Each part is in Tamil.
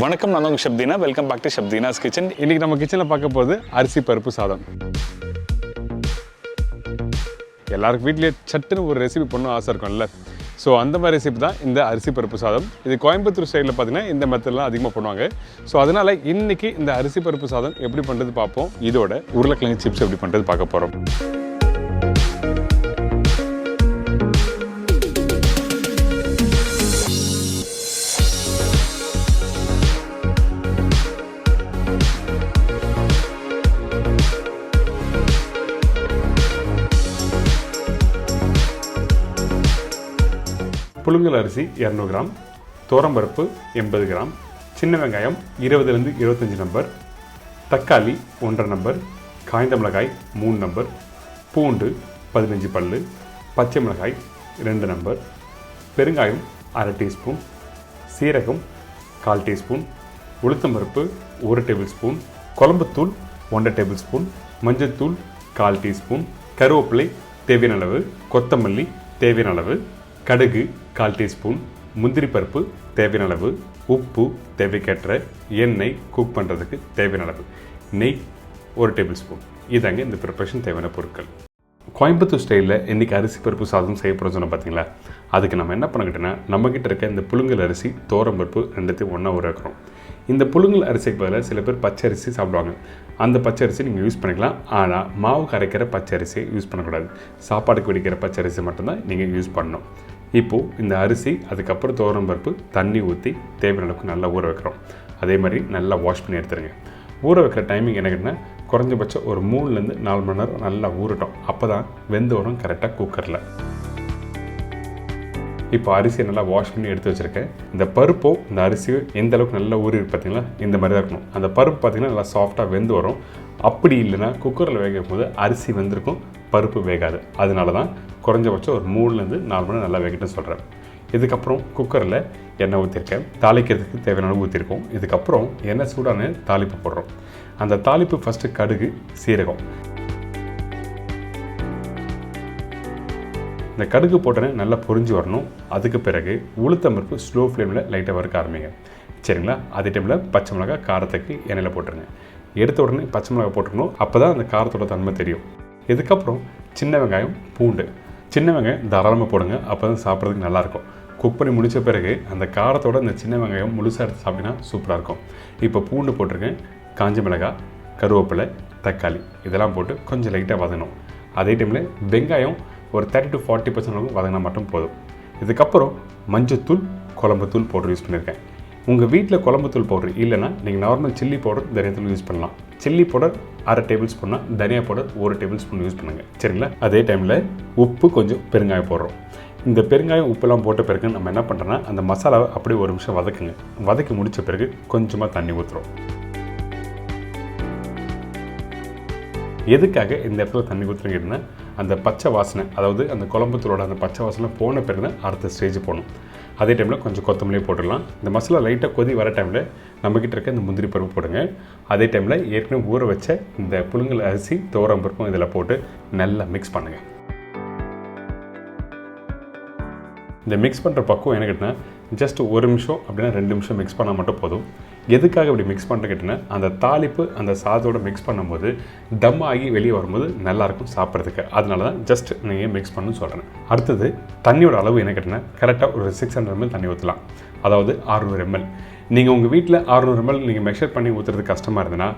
வணக்கம், நான் உங்கள் Shabdeena. Welcome back to Shabdeena's kitchen. இன்றைக்கி நம்ம கிச்சனில் பார்க்க போகிறது அரிசி பருப்பு சாதம். எல்லாருக்கும் வீட்லேயே சட்டுன்னு ஒரு ரெசிபி பண்ணணும் ஆசை இருக்கும்ல. ஸோ அந்த மாதிரி ரெசிபி தான் இந்த அரிசி பருப்பு சாதம். இது கோயம்புத்தூர் சைடில் பார்த்தீங்கன்னா இந்த மெத்தட்லாம் அதிகமாக பண்ணுவாங்க. ஸோ அதனால் இன்றைக்கி இந்த அரிசி பருப்பு சாதம் எப்படி பண்ணுறது பார்ப்போம். இதோட உருளைக்கிழங்கு சிப்ஸ் எப்படி பண்ணுறது பார்க்க போகிறோம். புழுங்கல் அரிசி 200 கிராம், துவரம்பருப்பு 80 கிராம், சின்ன வெங்காயம் 20லேருந்து 25 நம்பர், தக்காளி 1.5 நம்பர், காய்ந்த மிளகாய் 3 நம்பர், பூண்டு 15 பல்லு, பச்சை மிளகாய் 2 நம்பர், பெருங்காயம் 1/2 டீஸ்பூன், சீரகம் 1/4 டீஸ்பூன், உளுத்தம்பருப்பு 1 டேபிள் ஸ்பூன், குழம்புத்தூள் 1 டேபிள் ஸ்பூன், மஞ்சள் தூள் 1/4 டீஸ்பூன், கருவேப்பிலை தேவையான அளவு, கொத்தமல்லி தேவையான அளவு, கடுகு 1/4 டீஸ்பூன், முந்திரி பருப்பு தேவையான அளவு, உப்பு தேவைக்கேற்ற, எண்ணெய் குக் பண்ணுறதுக்கு தேவையான அளவு, நெய் 1 டேபிள் ஸ்பூன். இதாங்க இந்த ப்ரிப்பரேஷன் தேவையான பொருட்கள். கோயம்புத்தூர் ஸ்டைலில் இன்றைக்கி அரிசி பருப்பு சாதம் செய்ய போகிறோம் சொன்னால் பார்த்தீங்களா, அதுக்கு நம்ம என்ன பண்ணிக்கிட்டோன்னா நம்மக்கிட்ட இருக்க இந்த புழுங்கல் அரிசி துவரம்பருப்பு ரெண்டுத்தையும் ஒன்றா ஊற வைக்கிறோம். இந்த புழுங்கல் அரிசிக்கு பதிலாக சில பேர் பச்சை அரிசி சாப்பிடுவாங்க. அந்த பச்சை அரிசி நீங்கள் யூஸ் பண்ணிக்கலாம். ஆனால் மாவு கரைக்கிற பச்சை அரிசியை யூஸ் பண்ணக்கூடாது. சாப்பாடுக்கு வெடிக்கிற பச்சை அரிசி மட்டும்தான் நீங்கள் யூஸ் பண்ணணும். இப்போது இந்த அரிசி அதுக்கப்புறம் துவரம்பருப்பு தண்ணி ஊற்றி தேவையான அளவுக்கு நல்லா ஊற வைக்கிறோம். அதே மாதிரி நல்லா வாஷ் பண்ணி எடுத்துருங்க. ஊற வைக்கிற டைமிங் என்னன்னா குறைஞ்சபட்சம் ஒரு 3லேருந்து 4 மணி நேரம் நல்லா ஊறட்டும். அப்போ தான் வெந்து வரும் கரெக்டாக குக்கரில். இப்போ அரிசியை நல்லா வாஷ் பண்ணி எடுத்து வச்சுருக்கேன். இந்த பருப்போ இந்த அரிசியோ எந்த அளவுக்கு நல்லா ஊறி பார்த்தீங்களா, இந்த மாதிரி தான் இருக்கணும். அந்த பருப்பு பார்த்திங்கன்னா நல்லா சாஃப்டாக வெந்து வரும். அப்படி இல்லைன்னா குக்கரில் வேகும் போது அரிசி வெந்திருக்கும், பருப்பு வேகாது. அதனால தான் குறைஞ்சபட்சம் ஒரு 3லேருந்து 4 மணி நேரம் நல்லா வேகட்டும்னு சொல்கிறேன். இதுக்கப்புறம் குக்கரில் எண்ணெய் ஊற்றிருக்கேன். தாளிக்கிறதுக்கு தேவையான அளவு ஊற்றிருக்கோம். இதுக்கப்புறம் எண்ணெய் சூடான தாளிப்பு போடுறோம். அந்த தாளிப்பு ஃபஸ்ட்டு கடுகு, சீரகம். இந்த கடுகு போட்டோன்னே நல்லா பொரிஞ்சு வரணும். அதுக்கு பிறகு உளுத்தம்பருப்பு ஸ்லோ ஃப்ளேமில் லைட்டாக வறுக்க ஆரம்பிங்க. சரிங்களா? அதே டைமில் பச்சை மிளகாய் காரத்துக்கு எண்ணெயில் போட்டுருங்க. எடுத்த உடனே பச்சை மிளகாய் போட்டுக்கணும். அப்போ தான் அந்த காரத்தோட தன்மை தெரியும். இதுக்கப்புறம் சின்ன வெங்காயம், பூண்டு. சின்ன வெங்காயம் தாராளமாக போடுங்க, அப்போ தான் சாப்பிட்றதுக்கு நல்லாயிருக்கும். குக் பண்ணி முடித்த பிறகு அந்த காரத்தோட இந்த சின்ன வெங்காயம் முழுசாக எடுத்து சாப்பிட்டிங்கன்னா சூப்பராக இருக்கும். இப்போ பூண்டு போட்டிருக்கேன், காஞ்ச மிளகாய், கருவேப்பிலை, தக்காளி இதெல்லாம் போட்டு கொஞ்சம் லைட்டாக வதங்கணும். அதே டைமில் வெங்காயம் ஒரு 30 to 40% அளவுக்கு வதங்கினா மட்டும் போதும். இதுக்கப்புறம் மஞ்சத்தூள், குழம்புத்தூள் பவுடர் யூஸ் பண்ணியிருக்கேன். உங்கள் வீட்டில் குழம்புத்தூள் பவுடர் இல்லைன்னா நீங்கள் நார்மல் சில்லி பவுடர் தனியாத்தூள் யூஸ் பண்ணலாம். சில்லி பவுடர் 1/2 டேபிள் ஸ்பூன்னா தனியா பவுடர் 1 டேபிள் ஸ்பூன் யூஸ் பண்ணுங்கள். சரிங்களா? அதே டைமில் உப்பு, கொஞ்சம் பெருங்காயம் போடுறோம். இந்த பெருங்காயம் உப்புலாம் போட்ட பிறகு நம்ம என்ன பண்ணுறோன்னா அந்த மசாலாவை அப்படியே 1 நிமிஷம் வதக்குங்க. வதக்கி முடித்த பிறகு கொஞ்சமாக தண்ணி ஊற்றுறோம். எதுக்காக இந்த இடத்துல தண்ணி ஊற்றுறீங்கன்னா அந்த பச்சை வாசனை, அதாவது அந்த குழம்புத்தூளோட அந்த பச்சை வாசனை போன பிறகு தான் அடுத்த ஸ்டேஜ் போகணும். அதே டைமில் கொஞ்சம் கொத்தமல்லியே போட்டுடலாம். இந்த மசாலா லைட்டாக கொதி வர டைமில் நம்மக்கிட்ட இருக்க இந்த முந்திரி பருப்பு போடுங்க. அதே டைமில் ஏற்கனவே ஊற வச்ச இந்த புழுங்கல் அரிசி, துவரம்பருப்பும் இதில் போட்டு நல்லா மிக்ஸ் பண்ணுங்கள். இந்த மிக்ஸ் பண்ணுற பக்கம் என்ன கேட்டினா ஜஸ்ட் 1 நிமிஷம் அப்படின்னா 2 நிமிஷம் மிக்ஸ் பண்ணால் மட்டும் போதும். எதுக்காக இப்படி மிக்ஸ் பண்ணுற கேட்டினா அந்த தாளிப்பு அந்த சாதத்தோடு மிக்ஸ் பண்ணும்போது தம் ஆகி வெளியே வரும்போது நல்லாயிருக்கும் சாப்பிட்றதுக்கு. அதனால தான் ஜஸ்ட் நீங்கள் மிக்ஸ் பண்ணணும்னு சொல்கிறேன். அடுத்தது தண்ணியோட அளவு என்ன கேட்டினா கரெக்டாக ஒரு 600 ml தண்ணி ஊற்றலாம். அதாவது 600 ml. நீங்கள் உங்கள் வீட்டில் 600 ml நீங்கள் மெஷர் பண்ணி ஊற்றுறது கஷ்டமாக இருந்ததுன்னா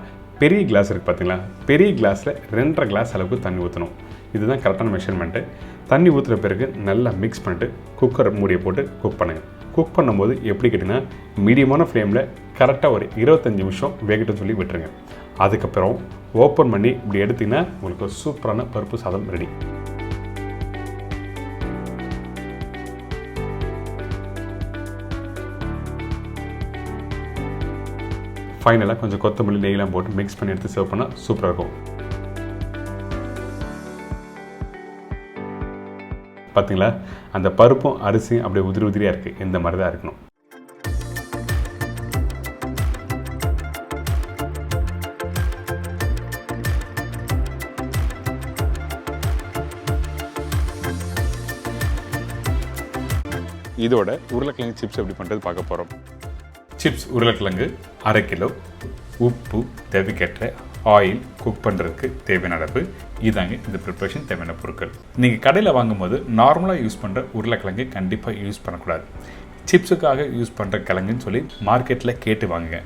பெரிய கிளாஸ் இருக்குது பார்த்தீங்களா, பெரிய கிளாஸில் 2.5 கிளாஸ் அளவுக்கு தண்ணி ஊற்றணும். இதுதான் கரெக்டான மெஷர்மெண்ட்டு. தண்ணி ஊற்றுற பிறகு நல்லா மிக்ஸ் பண்ணிட்டு குக்கர் மூடியை போட்டு குக் பண்ணுங்கள். குக் பண்ணும்போது எப்படி கேட்டிங்கன்னா மீடியமான ஃப்ளேமில் கரெக்டாக ஒரு 25 நிமிஷம் வேகட்டும் சொல்லி விட்டுருங்க. அதுக்கப்புறம் ஓப்பன் பண்ணி இப்படி எடுத்திங்கன்னா உங்களுக்கு ஒரு சூப்பரான பருப்பு சாதம் ரெடி. ஃபைனலாக கொஞ்சம் கொத்தமல்லி, நெய்லாம் போட்டு மிக்ஸ் பண்ணி எடுத்து சர்வ் பண்ணால் சூப்பராக இருக்கும். பார்த்தீங்களா, அந்த பருப்பும் அரிசியும் அப்படியே உதிரி உதிரியாக இருக்குது. இந்த மாதிரி தான் இருக்கணும். இதோட உருளைக்கிழங்கு சிப்ஸ் எப்படி பண்ணுறது பார்க்க போகிறோம். சிப்ஸ் உருளைக்கிழங்கு 1/2 கிலோ, உப்பு தேவைக்கேற்ற, ஆயில் குக் பண்ணுறதுக்கு தேவையான அளவு. இதாங்க இந்த ப்ரிப்பரேஷன் தேவையான பொருட்கள். நீங்கள் கடையில் வாங்கும்போது நார்மலாக யூஸ் பண்ணுற உருளைக்கிழங்கு கண்டிப்பாக யூஸ் பண்ணக்கூடாது. சிப்ஸுக்காக யூஸ் பண்ணுற கிழங்குன்னு சொல்லி மார்க்கெட்டில் கேட்டு வாங்குங்க.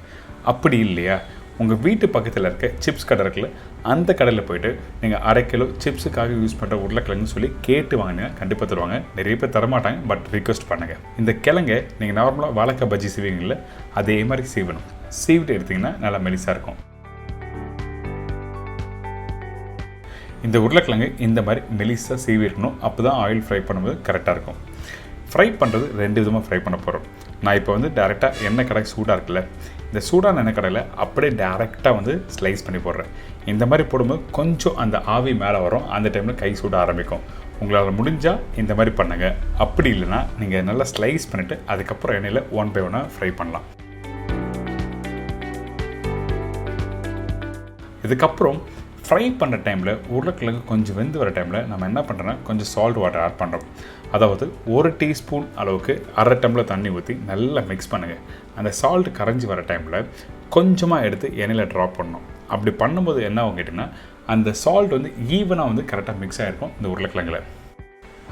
அப்படி இல்லையா, உங்கள் வீட்டு பக்கத்தில் இருக்க சிப்ஸ் கடை இருக்குல்ல, அந்த கடையில் போய்ட்டு நீங்கள் 1/2 கிலோ சிப்ஸுக்காக யூஸ் பண்ணுற உருளைக்கிழங்குன்னு சொல்லி கேட்டு வாங்கினீங்க, கண்டிப்பாக தருவாங்க. நிறைய பேர் தரமாட்டாங்க, பட் ரிக்வெஸ்ட் பண்ணுங்கள். இந்த கிழங்கை நீங்கள் நார்மலாக வாழைக்காய் பஜ்ஜி செய்வீங்கள்ல, அதே மாதிரி சீவணும். சீவிட்டு எடுத்திங்கன்னா நல்லா மெலிசாக இருக்கும். இந்த உருளைக்கிழங்கு இந்த மாதிரி மெலிசாக சீவி இருக்கணும். அப்போ தான் ஆயில் ஃப்ரை பண்ணும்போது கரெக்டாக இருக்கும். ஃப்ரை பண்ணுறது 2 விதமாக ஃப்ரை பண்ண போகிறோம். நான் இப்போ டேரெக்டாக எண்ணெய் கடை சூடாக இருக்குல்ல, இந்த சூடான எண்ணெய் கடையில் அப்படியே டேரெக்டாக ஸ்லைஸ் பண்ணி போடுறேன். இந்த மாதிரி போடும்போது கொஞ்சம் அந்த ஆவி மேலே வரும். அந்த டைமில் கை சூட ஆரம்பிக்கும். உங்களால் முடிஞ்சால் இந்த மாதிரி பண்ணுங்கள். அப்படி இல்லைன்னா நீங்கள் நல்லா ஸ்லைஸ் பண்ணிவிட்டு அதுக்கப்புறம் எண்ணெயில் 1 by 1 ஃப்ரை பண்ணலாம். இதுக்கப்புறம் ஃப்ரை பண்ணுற டைமில் உருளைக்கிழங்கு கொஞ்சம் வெந்து வர டைமில் நம்ம என்ன பண்ணுறோன்னா கொஞ்சம் சால்ட் வாட்டர் ஆட் பண்ணுறோம். அதாவது 1 டீஸ்பூன் அளவுக்கு 1/2 டம்ளர் தண்ணி ஊற்றி நல்லா மிக்ஸ் பண்ணுங்கள். அந்த சால்ட் கரைஞ்சி வர டைமில் கொஞ்சமாக எடுத்து எண்ணெயில் ட்ராப் பண்ணணும். அப்படி பண்ணும்போது என்ன ஆகும் கேட்டிங்கன்னா, அந்த சால்ட் ஈவனாக கரெக்டாக மிக்ஸ் ஆகிருக்கும் இந்த உருளைக்கிழங்குல.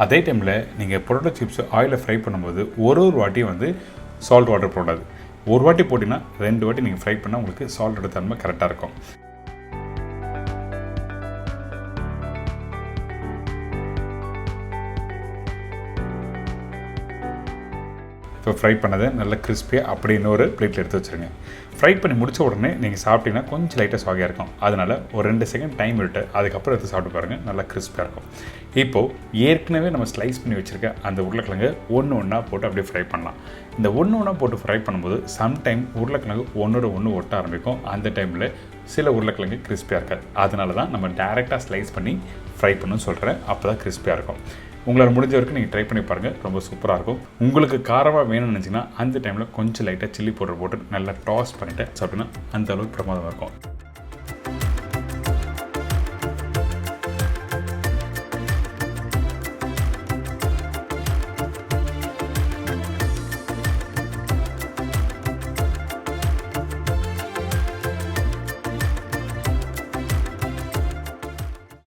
அதே டைமில் நீங்கள் பொட்டேட்டோ சிப்ஸ் ஆயிலில் ஃப்ரை பண்ணும்போது ஒரு வாட்டியும் சால்ட் வாட்டர் போடாது. ஒரு வாட்டி போட்டிங்கன்னா 2 வாட்டி நீங்கள் ஃப்ரை பண்ணால் உங்களுக்கு சால்ட்டோட தன்மை கரெக்டாக இருக்கும். இப்போ ஃப்ரை பண்ணதை நல்லா கிறிஸ்பியாக அப்படி இன்னொரு பிளேட்டில் எடுத்து வச்சுருங்க. ஃப்ரை பண்ணி முடித்த உடனே நீங்கள் சாப்பிட்டீங்கன்னா கொஞ்சம் லைட்டாக சாகியாக இருக்கும். அதனால் ஒரு 2 செகண்ட் டைம் விட்டு அதுக்கப்புறம் எடுத்து சாப்பிட்டு பாருங்கள், நல்லா கிறிஸ்பியாக இருக்கும். இப்போது ஏற்கனவே நம்ம ஸ்லைஸ் பண்ணி வச்சுருக்க அந்த உருளைக்கிழங்கு ஒன்றா போட்டு அப்படியே ஃப்ரை பண்ணலாம். இந்த ஒன்றா போட்டு ஃப்ரை பண்ணும்போது சம்டைம் உருளைக்கிழங்கு ஒன்றோட ஒன்று ஒட்ட ஆரம்பிக்கும். அந்த டைமில் சில உருளைக்கிழங்கு கிறிஸ்பியாக இருக்காது. அதனால தான் நம்ம டேரெக்டாக ஸ்லைஸ் பண்ணி ஃப்ரை பண்ணணும்னு சொல்கிறேன். அப்போ தான் கிறிஸ்பியாக இருக்கும். உங்களால் முடிஞ்ச வரைக்கும் நீங்கள் ட்ரை பண்ணி பாருங்கள், ரொம்ப சூப்பராக இருக்கும். உங்களுக்கு காரமாக வேணும்னு நினச்சிங்கன்னா அந்த டைமில் கொஞ்சம் லைட்டாக சில்லி பவுடர் போட்டு நல்லா டாஸ் பண்ணிவிட்டு சாப்பிட்டீங்கன்னா அந்த அளவுக்கு பிரமாதமாக இருக்கும்.